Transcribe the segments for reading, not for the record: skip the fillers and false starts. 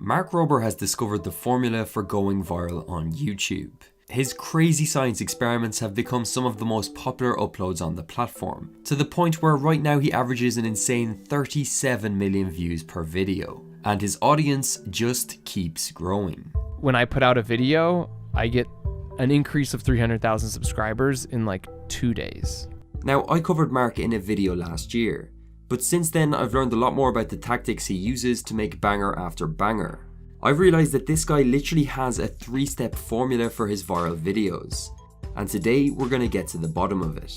Mark Rober has discovered the formula for going viral on YouTube. His crazy science experiments have become some of the most popular uploads on the platform, to the point where right now he averages an insane 37 million views per video, and his audience just keeps growing. When I put out a video, I get an increase of 300,000 subscribers in like 2 days. Now, I covered Mark in a video last year, but since then I've learned a lot more about the tactics he uses to make banger after banger. I've realised that this guy literally has a 3-step formula for his viral videos, and today we're going to get to the bottom of it.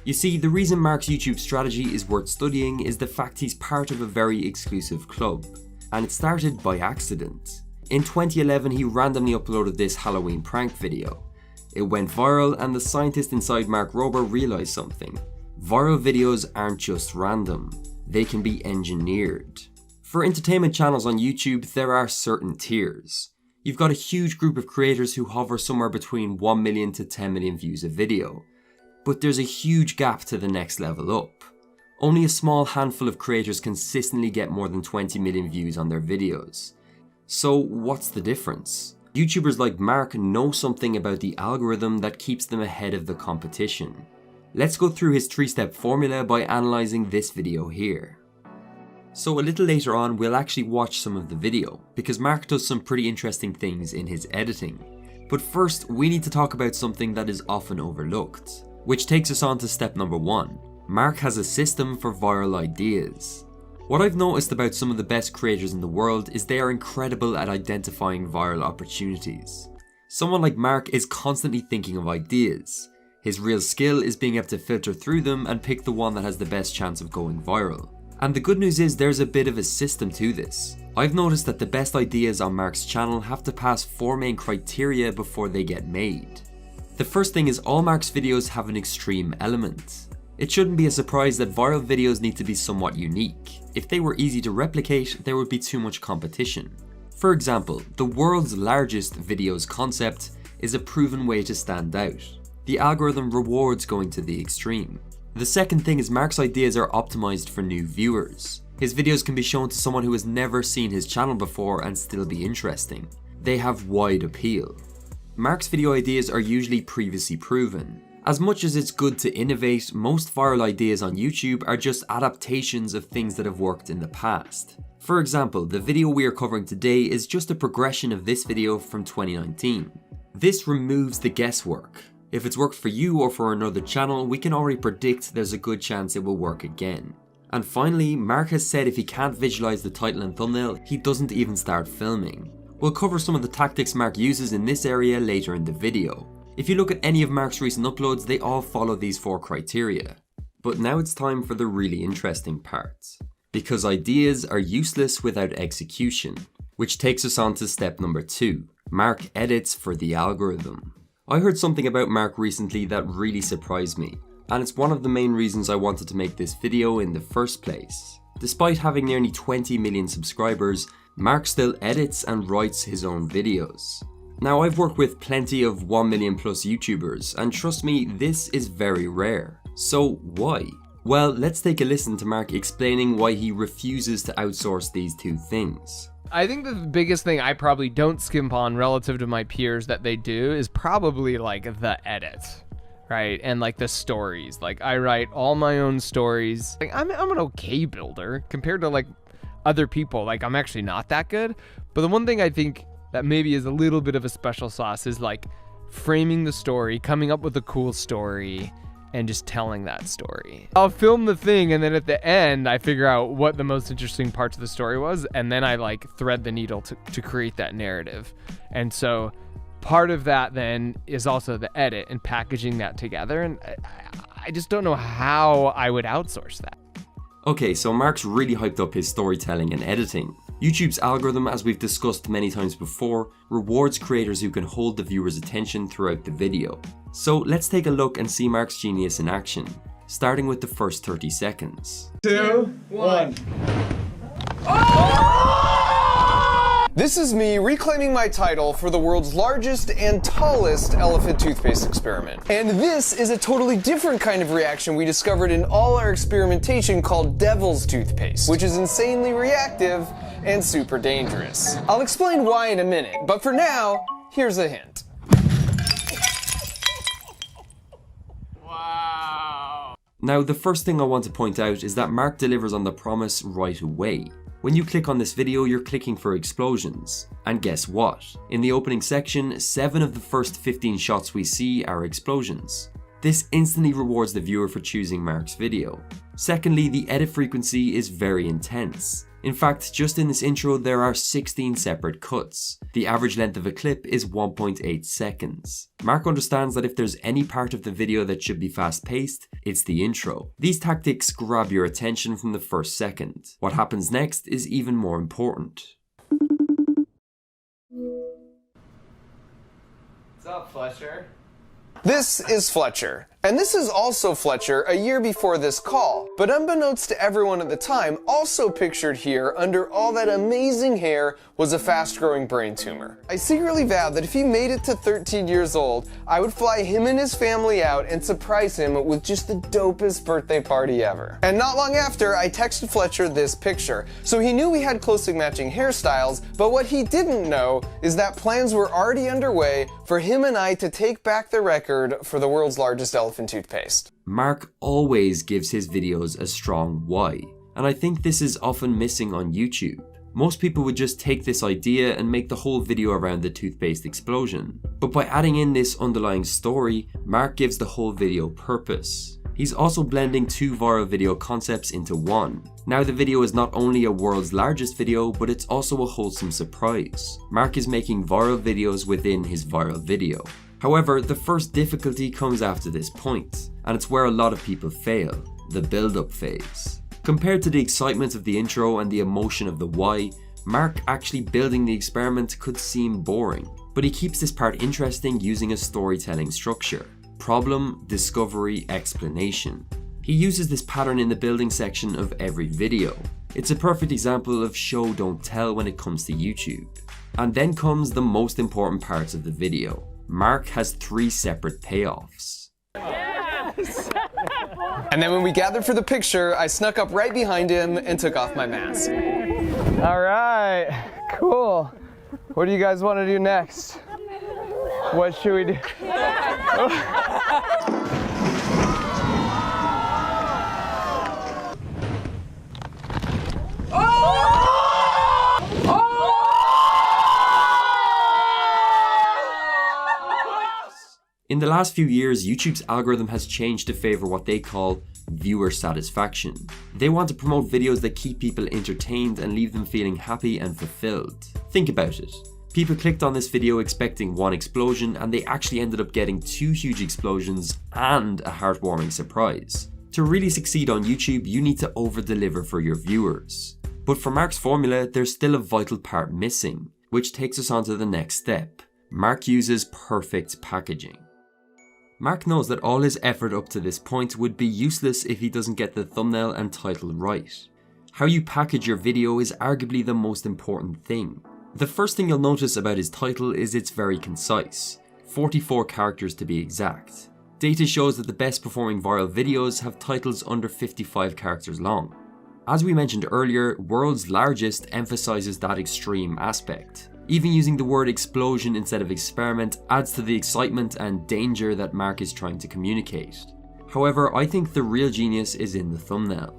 You see, the reason Mark's YouTube strategy is worth studying is the fact he's part of a very exclusive club, and it started by accident. In 2011 he randomly uploaded this Halloween prank video. It went viral, and the scientist inside Mark Rober realised something. Viral videos aren't just random, they can be engineered. For entertainment channels on YouTube, there are certain tiers. You've got a huge group of creators who hover somewhere between 1 million to 10 million views a video. But there's a huge gap to the next level up. Only a small handful of creators consistently get more than 20 million views on their videos. So what's the difference? YouTubers like Mark know something about the algorithm that keeps them ahead of the competition. Let's go through his 3-step formula by analysing this video here. So a little later on we'll actually watch some of the video, because Mark does some pretty interesting things in his editing. But first we need to talk about something that is often overlooked, which takes us on to step number 1. Mark has a system for viral ideas. What I've noticed about some of the best creators in the world is they are incredible at identifying viral opportunities. Someone like Mark is constantly thinking of ideas. His real skill is being able to filter through them and pick the one that has the best chance of going viral. And the good news is there's a bit of a system to this. I've noticed that the best ideas on Mark's channel have to pass 4 main criteria before they get made. The first thing is all Mark's videos have an extreme element. It shouldn't be a surprise that viral videos need to be somewhat unique. If they were easy to replicate, there would be too much competition. For example, the world's largest videos concept is a proven way to stand out. The algorithm rewards going to the extreme. The second thing is Mark's ideas are optimized for new viewers. His videos can be shown to someone who has never seen his channel before and still be interesting. They have wide appeal. Mark's video ideas are usually previously proven. As much as it's good to innovate, most viral ideas on YouTube are just adaptations of things that have worked in the past. For example, the video we are covering today is just a progression of this video from 2019. This removes the guesswork. If it's worked for you or for another channel, we can already predict there's a good chance it will work again. And finally, Mark has said if he can't visualize the title and thumbnail, he doesn't even start filming. We'll cover some of the tactics Mark uses in this area later in the video. If you look at any of Mark's recent uploads, they all follow these 4 criteria. But now it's time for the really interesting part. Because ideas are useless without execution. Which takes us on to step number 2. Mark edits for the algorithm. I heard something about Mark recently that really surprised me, and it's one of the main reasons I wanted to make this video in the first place. Despite having nearly 20 million subscribers, Mark still edits and writes his own videos. Now, I've worked with plenty of 1 million plus YouTubers, and trust me, this is very rare. So why? Well, let's take a listen to Mark explaining why he refuses to outsource these 2 things. I think the biggest thing I probably don't skimp on relative to my peers that they do is probably like the edit, right? And like the stories. Like I write all my own stories. Like I'm an okay builder compared to like other people. Like I'm actually not that good. But the one thing I think that maybe is a little bit of a special sauce is like framing the story, coming up with a cool story, and just telling that story. I'll film the thing, and then at the end I figure out what the most interesting parts of the story was, and then I like thread the needle to create that narrative. And so part of that then is also the edit and packaging that together, and I just don't know how I would outsource that. Okay, so Mark's really hyped up his storytelling and editing. YouTube's algorithm, as we've discussed many times before, rewards creators who can hold the viewer's attention throughout the video. So let's take a look and see Mark's genius in action, starting with the first 30 seconds. 2, 1. This is me reclaiming my title for the world's largest and tallest elephant toothpaste experiment. And this is a totally different kind of reaction we discovered in all our experimentation called Devil's Toothpaste, which is insanely reactive and super dangerous. I'll explain why in a minute, but for now, here's a hint. Now, the first thing I want to point out is that Mark delivers on the promise right away. When you click on this video, you're clicking for explosions. And guess what? In the opening section, 7 of the first 15 shots we see are explosions. This instantly rewards the viewer for choosing Mark's video. Secondly, the edit frequency is very intense. In fact, just in this intro there are 16 separate cuts. The average length of a clip is 1.8 seconds. Mark understands that if there's any part of the video that should be fast paced, it's the intro. These tactics grab your attention from the first second. What happens next is even more important. What's up, Fletcher? This is Fletcher, and this is also Fletcher a year before this call, but unbeknownst to everyone at the time, also pictured here under all that amazing hair was a fast-growing brain tumor. I secretly vowed that if he made it to 13 years old, I would fly him and his family out and surprise him with just the dopest birthday party ever. And not long after, I texted Fletcher this picture, so he knew we had closely matching hairstyles, but what he didn't know is that plans were already underway for him and I to take back the record for the world's largest elephant toothpaste. Mark always gives his videos a strong why, and I think this is often missing on YouTube. Most people would just take this idea and make the whole video around the toothpaste explosion. But by adding in this underlying story, Mark gives the whole video purpose. He's also blending 2 viral video concepts into one. Now the video is not only a world's largest video, but it's also a wholesome surprise. Mark is making viral videos within his viral video. However, the first difficulty comes after this point, and it's where a lot of people fail, the build-up phase. Compared to the excitement of the intro and the emotion of the why, Mark actually building the experiment could seem boring, but he keeps this part interesting using a storytelling structure. Problem, discovery, explanation. He uses this pattern in the building section of every video. It's a perfect example of show don't tell when it comes to YouTube. And then comes the most important parts of the video. Mark has 3 separate payoffs. Yes! And then when we gathered for the picture, I snuck up right behind him and took off my mask. All right, cool. What do you guys want to do next? What should we do? In the last few years, YouTube's algorithm has changed to favor what they call viewer satisfaction. They want to promote videos that keep people entertained and leave them feeling happy and fulfilled. Think about it. People clicked on this video expecting 1 explosion and they actually ended up getting 2 huge explosions and a heartwarming surprise. To really succeed on YouTube, you need to over-deliver for your viewers. But for Mark's formula, there's still a vital part missing, which takes us on to the next step. Mark uses perfect packaging. Mark knows that all his effort up to this point would be useless if he doesn't get the thumbnail and title right. How you package your video is arguably the most important thing. The first thing you'll notice about his title is it's very concise, 44 characters to be exact. Data shows that the best performing viral videos have titles under 55 characters long. As we mentioned earlier, World's Largest emphasizes that extreme aspect. Even using the word explosion instead of experiment adds to the excitement and danger that Mark is trying to communicate. However, I think the real genius is in the thumbnail.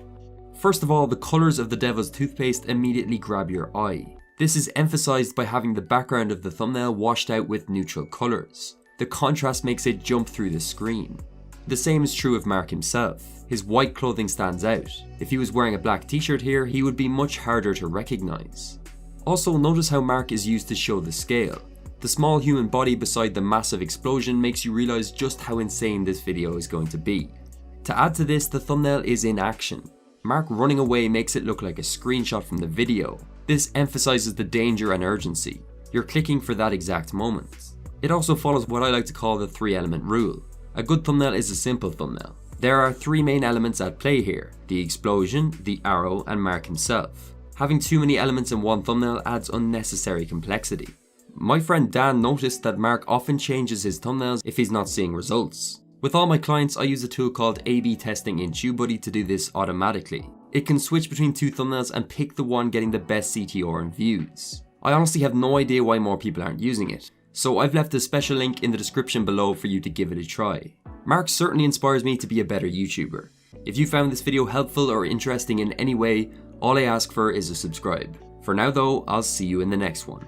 First of all, the colours of the Devil's Toothpaste immediately grab your eye. This is emphasised by having the background of the thumbnail washed out with neutral colours. The contrast makes it jump through the screen. The same is true of Mark himself. His white clothing stands out. If he was wearing a black t-shirt here, he would be much harder to recognise. Also, notice how Mark is used to show the scale. The small human body beside the massive explosion makes you realise just how insane this video is going to be. To add to this, the thumbnail is in action. Mark running away makes it look like a screenshot from the video. This emphasises the danger and urgency. You're clicking for that exact moment. It also follows what I like to call the 3-element rule. A good thumbnail is a simple thumbnail. There are 3 main elements at play here: the explosion, the arrow, and Mark himself. Having too many elements in one thumbnail adds unnecessary complexity. My friend Dan noticed that Mark often changes his thumbnails if he's not seeing results. With all my clients, I use a tool called A/B testing in TubeBuddy to do this automatically. It can switch between two thumbnails and pick the one getting the best CTR and views. I honestly have no idea why more people aren't using it, so I've left a special link in the description below for you to give it a try. Mark certainly inspires me to be a better YouTuber. If you found this video helpful or interesting in any way, all I ask for is a subscribe. For now though, I'll see you in the next one.